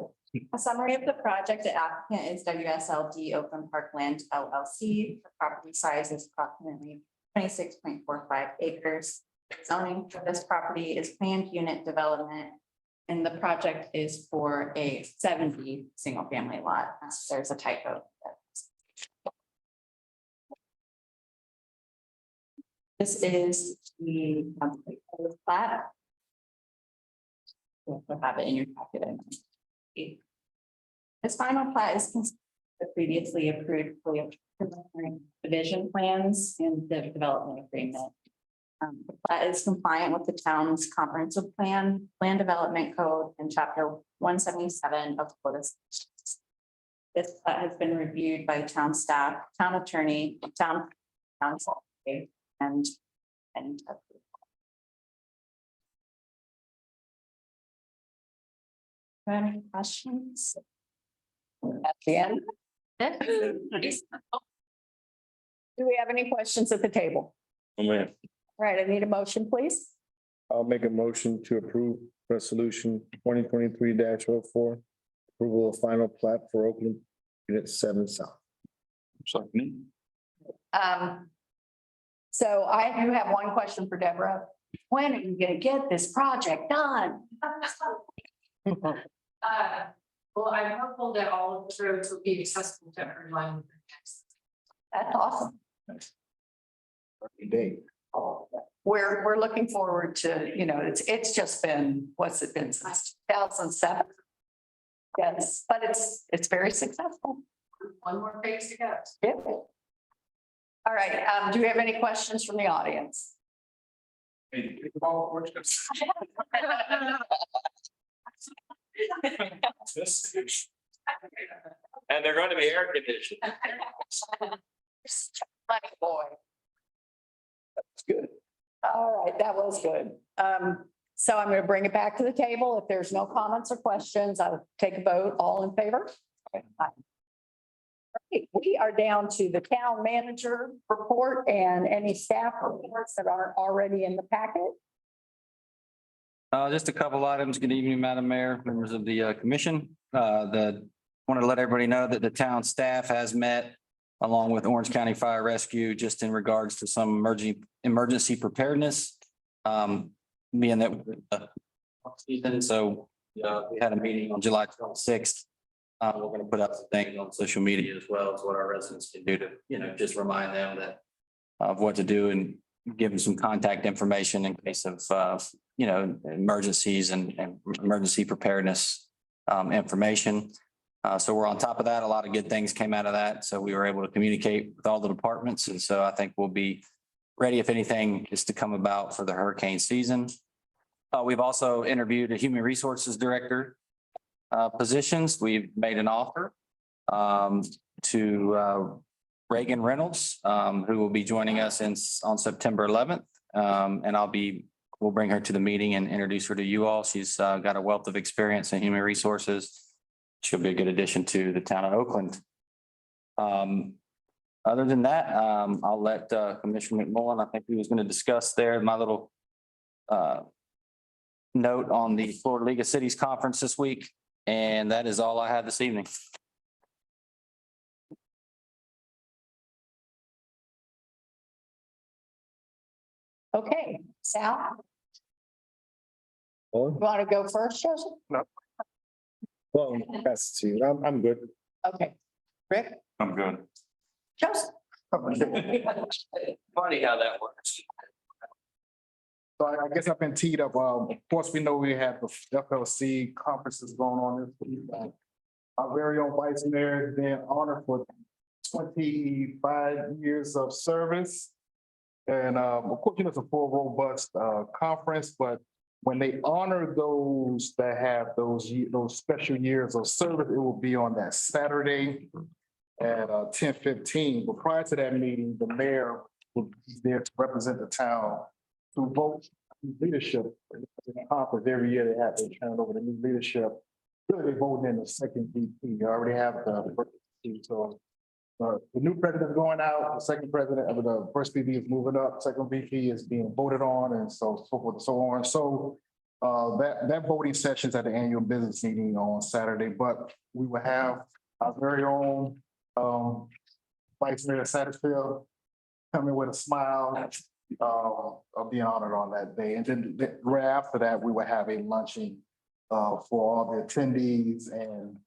A summary of the project, the applicant is WSLD Oakland Parkland LLC. The property size is approximately 26.45 acres. Zoning for this property is planned unit development. And the project is for a 70 single family lot. There's a typo. This is the plat. You'll have it in your packet. This final plat is consistent with the previously approved division plans and the development agreement. The plat is compliant with the town's comprehensive plan, land development code, and chapter 177 of Florida. This plat has been reviewed by town staff, town attorney, town council, and any questions? At the end, do we have any questions at the table? Oh, man. All right, I need a motion, please. I'll make a motion to approve resolution 2023-04. Approval of final plat for Oakland Unit 7 South. So I do have one question for Deborah. When are you gonna get this project done? Well, I'm hopeful that all of the roads will be accessible to everyone. That's awesome. Date. We're looking forward to, it's just been, what's it been since 2007? Yes, but it's very successful. One more phase to go. Yeah. All right, do we have any questions from the audience? And they're going to be air conditioned. Funny boy. That's good. All right, that was good. So I'm going to bring it back to the table. If there's no comments or questions, I'll take a vote. All in favor? Aye. Okay, we are down to the town manager report and any staff reports that aren't already in the packet. Just a couple items. Good evening, Madam Mayor, members of the commission. Wanted to let everybody know that the town staff has met along with Orange County Fire Rescue, just in regards to some emergency preparedness. Being that season, so we had a meeting on July 26th. We're going to put up some things on social media as well as what our residents can do to, just remind them that of what to do and give them some contact information in case of, emergencies and emergency preparedness information. So we're on top of that. A lot of good things came out of that. So we were able to communicate with all the departments. And so I think we'll be ready if anything is to come about for the hurricane season. We've also interviewed a human resources director positions. We've made an offer to Reagan Reynolds, who will be joining us on September 11th. And we'll bring her to the meeting and introduce her to you all. She's got a wealth of experience in human resources. She'll be a good addition to the town of Oakland. Other than that, I'll let Commissioner McMullen, I think he was going to discuss there my little note on the Florida League of Cities Conference this week. And that is all I have this evening. Okay, Sal, Well, you want to go first, Joseph? that's to you. I'm good. Okay, Rick, I'm good. Joseph. Funny how that works. So I guess I've been teed up. Of course, we know we have the FLC conferences going on this week. our very own vice mayor has been honored for 25 years of service. And of course, it's a full robust conference, but when they honor those that have those special years of service, it will be on that Saturday at 10:15. But prior to that meeting, the mayor will be there to represent the town to vote leadership. Conference every year they have to turn over the new leadership. Really, they're voting in the second VP. You already have the first VP, so the new president is going out, the second president of the first VP is moving up, second VP is being voted on, and so forth and so on. So that voting session is at the annual business meeting on Saturday, but we will have our very own Vice Mayor Satterfield coming with a smile. Of being honored on that day. And then right after that, we will have a luncheon for all the attendees and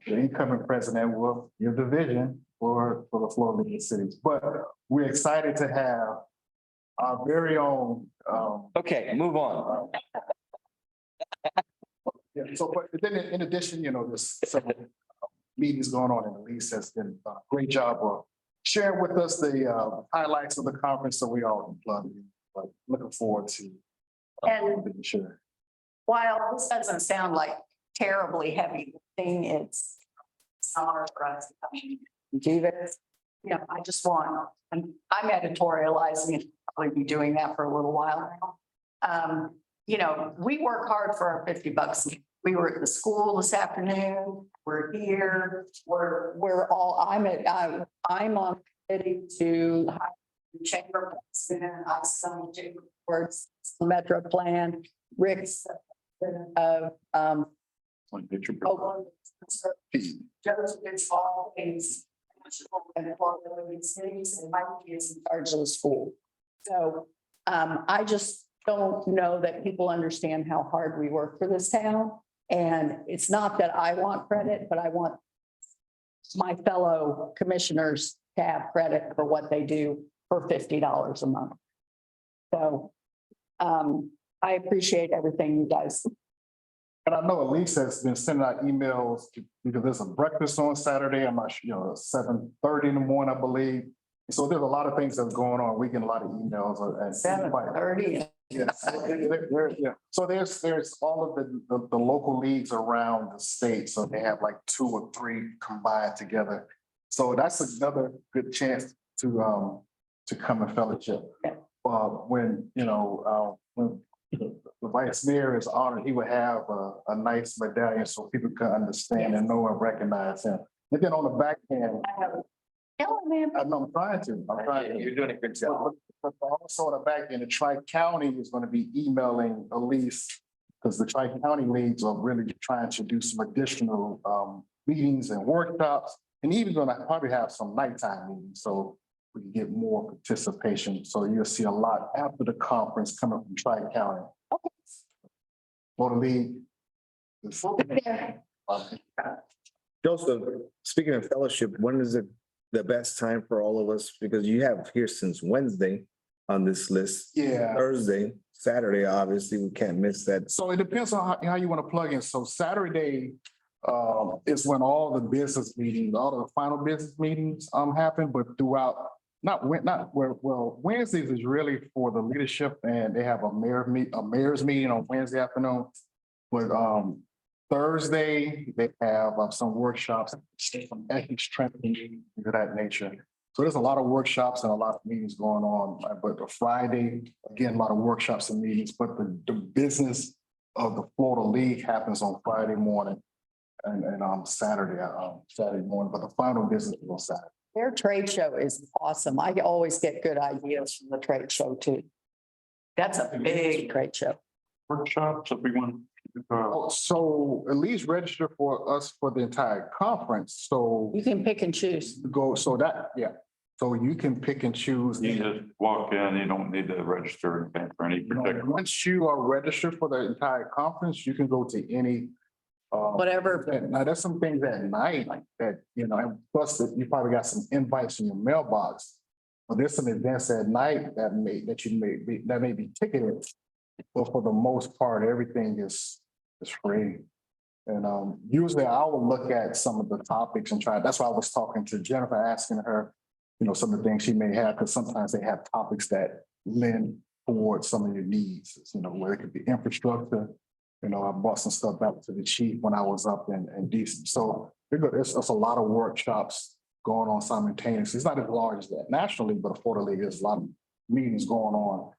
the incoming president will give the vision for the Florida League of Cities. But we're excited to have our very own Okay, move on. yeah, so but then in addition, there's several meetings going on, and Elise has done a great job of sharing with us the highlights of the conference, so we all can plug in. But looking forward to being sure. While this doesn't sound like terribly heavy thing, it's summer for us. Do this. I just want, I'm editorializing and probably be doing that for a little while now. We work hard for our $50. We were at the school this afternoon. We're here. We're all, I'm on committee to hire the chamber president. I some chamber boards, Metro Plan, Rick's of Joseph all things and Florida cities, and Mike is in charge of the school. So I just don't know that people understand how hard we work for this town. And it's not that I want credit, but I want my fellow commissioners to have credit for what they do for $50 a month. So I appreciate everything you guys. And I know Elise has been sending out emails because there's a breakfast on Saturday. I'm not sure, 7:30 in the morning, I believe. So there's a lot of things that's going on. We get a lot of emails at 7:30. Yes. Yeah. So there's all of the local leagues around the state. So they have like 2 or 3 combined together. So that's another good chance to come and fellowship. When the vice mayor is honored, he would have a nice medallion so people can understand and know and recognize him. And then on the back end, I'm trying to. You're doing a good job. But also on the back end, the Tri-County is going to be emailing Elise because the Tri-County leagues are really trying to do some additional meetings and workshops, and even going to probably have some nighttime meetings so we can get more participation. So you'll see a lot after the conference coming from Tri-County. For the league. Joseph, speaking of fellowship, when is it the best time for all of us? Because you have here since Wednesday on this list. Yeah. Thursday, Saturday, obviously, we can't miss that. So it depends on how you want to plug in. So Saturday is when all the business meetings, all the final business meetings happen, but throughout, Wednesdays is really for the leadership, and they have a mayor's meeting on Wednesday afternoon. But Thursday, they have some workshops, some ethics training, of that nature. So there's a lot of workshops and a lot of meetings going on. But the Friday, again, a lot of workshops and meetings, but the business of the Florida League happens on Friday morning and Saturday morning, but the final business is on Saturday. Their trade show is awesome. I always get good ideas from the trade show too. That's a big trade show. Workshops, if we want. So at least register for us for the entire conference. So You can pick and choose. So you can pick and choose. You just walk in, you don't need to register for any particular. Once you are registered for the entire conference, you can go to any. Whatever. Now, there's some things at night like that, and plus that you probably got some invites in your mailbox. But there's some events at night that may be ticketed. But for the most part, everything is free. And usually I will look at some of the topics and try, that's why I was talking to Jennifer, asking her, you know, some of the things she may have, because sometimes they have topics that lend towards some of your needs, you know, where it could be infrastructure. You know, I brought some stuff back to the chief when I was up in DC. So there's a lot of workshops going on simultaneously. It's not as large as that nationally, but affordably, there's a lot of meetings going on.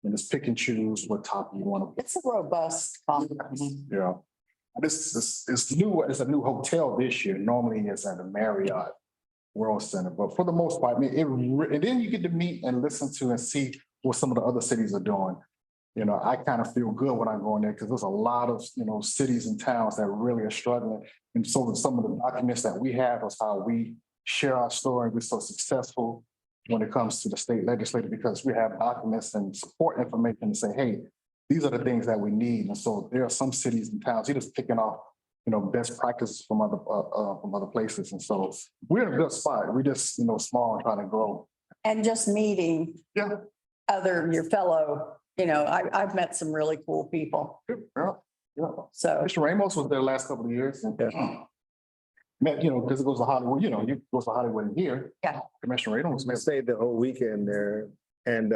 And it's pick and choose what topic you want to. It's a robust conference. Yeah. This is new, it's a new hotel this year. Normally it's at the Marriott World Center, but for the most part, I mean, and then you get to meet and listen to and see what some of the other cities are doing. You know, I kind of feel good when I go in there because there's a lot of, you know, cities and towns that really are struggling. And so some of the documents that we have is how we share our story. We're so successful when it comes to the state legislature because we have documents and support information to say, hey, these are the things that we need. And so there are some cities and towns, you're just picking off, you know, best practices from other places. And so we're in a good spot. We just, you know, small and trying to grow. And just meeting Yeah. your fellow, you know, I've met some really cool people. Yeah. Yeah. So, Mr. Ramos was there the last couple of years. And, met, you know, because it goes to Hollywood, you know, you goes to Hollywood in here. Yeah. Commissioner Ramos. I stayed the whole weekend there and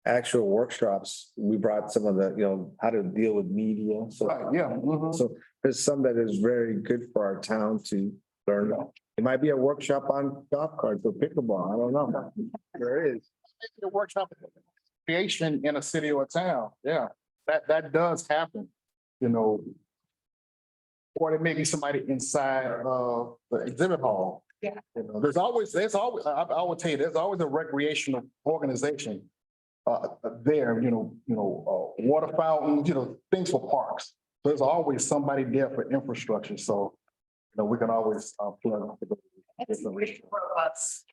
actual workshops. We brought some of the, you know, how to deal with media. So, Right, yeah. Mhm. so there's some that is very good for our town to learn. It might be a workshop on golf carts or pickleball. I don't know. There is. The workshop creation in a city or a town, yeah, that does happen, you know. Or there may be somebody inside of the exhibit hall. Yeah. You know, there's always, I would tell you, there's always a recreational organization there, water fountains, you know, things for parks. There's always somebody there for infrastructure, so, you know, we can always plug. it's really robust.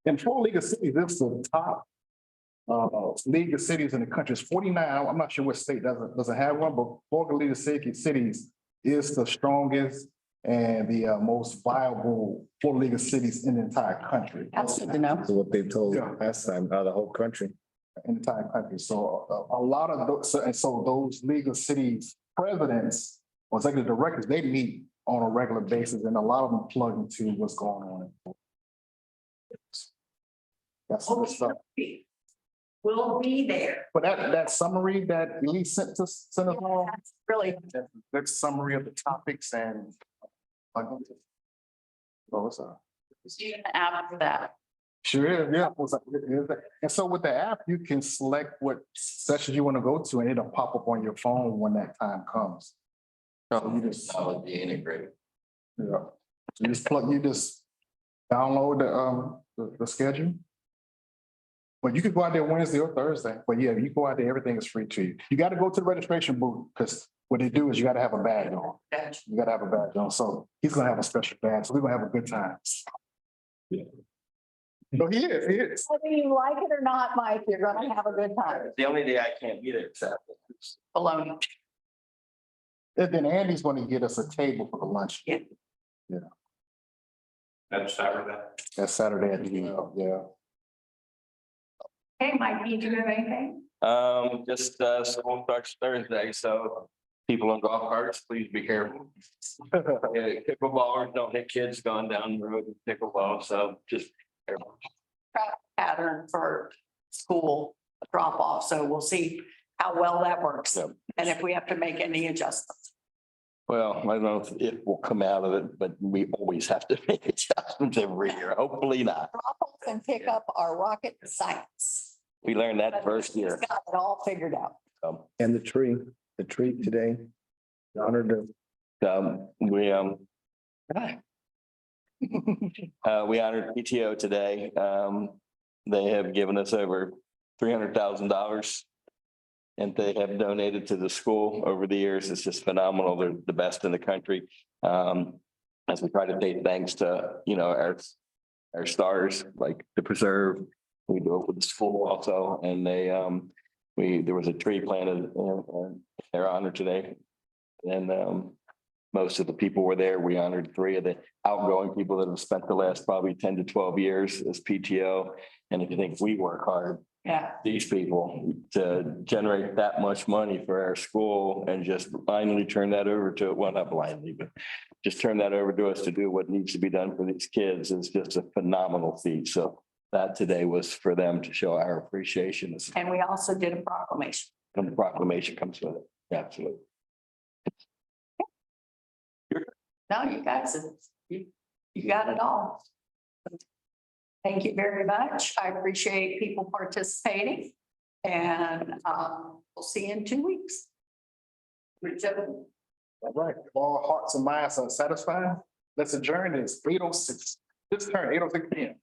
In four League of Cities, this is the top League of Cities in the country. It's 49. I'm not sure what state doesn't have one, but four League of Cities is the strongest and the most viable four League of Cities in the entire country. That's good to know. That's what they told Yeah. last time, the whole country. In the entire country. So a lot of those, and so those League of Cities presidents or executive directors, they meet on a regular basis and a lot of them plug into what's going on. That's some of the stuff. We'll be there. But that summary that Elise sent us, Really, that summary of the topics and. What's up? Even the app for that. Sure is, yeah. And so with the app, you can select what sessions you want to go to and it'll pop up on your phone when that time comes. So you just. That would be integrated. Yeah. You just download the schedule. But you could go out there Wednesday or Thursday, but yeah, you go out there, everything is free to you. You got to go to the registration booth because what they do is you got to have a badge on. You got to have a badge on. So he's going to have a special badge. So we're going to have a good time. Yeah. So he is. whether you like it or not, Mike, you're gonna have a good time. The only day I can't be there is Saturday. Baloney. And then Andy's going to get us a table for the lunch. Yeah. Yeah. That's Saturday. That's Saturday at the, yeah. Hey, Mike, do you have anything? Just school starts Thursday, so people on golf carts, please be careful. Yeah, pickleballers don't hit kids going down the road with pickleball, so just careful. Pattern for school drop off, so we'll see how well that works. Yep. And if we have to make any adjustments. Well, I don't know if it will come out of it, but we always have to make adjustments every year. Hopefully not. Drop off and pick up our rocket science. We learned that first year. He's got it all figured out. And the tree today. Honored We honored PTO today. They have given us over $300,000. And they have donated to the school over the years. It's just phenomenal. They're the best in the country. As we try to pay thanks to, our stars, like the Preserve. We do it with the school also, and there was a tree planted in their honor today. And most of the people were there. We honored 3 of the outgoing people that have spent the last probably 10 to 12 years as PTO. And if you think we work hard, Yeah. these people to generate that much money for our school and just blindly turn that over to, well, not blindly, but just turn that over to us to do what needs to be done for these kids is just a phenomenal feat. So that today was for them to show our appreciation. And we also did a proclamation. And the proclamation comes with it. Absolutely. No, you guys, you got it all. Thank you very much. I appreciate people participating. And we'll see you in 2 weeks. All right, if all hearts and minds are satisfied, let's adjourn. It's 8:06. This turn 8:06 P.M.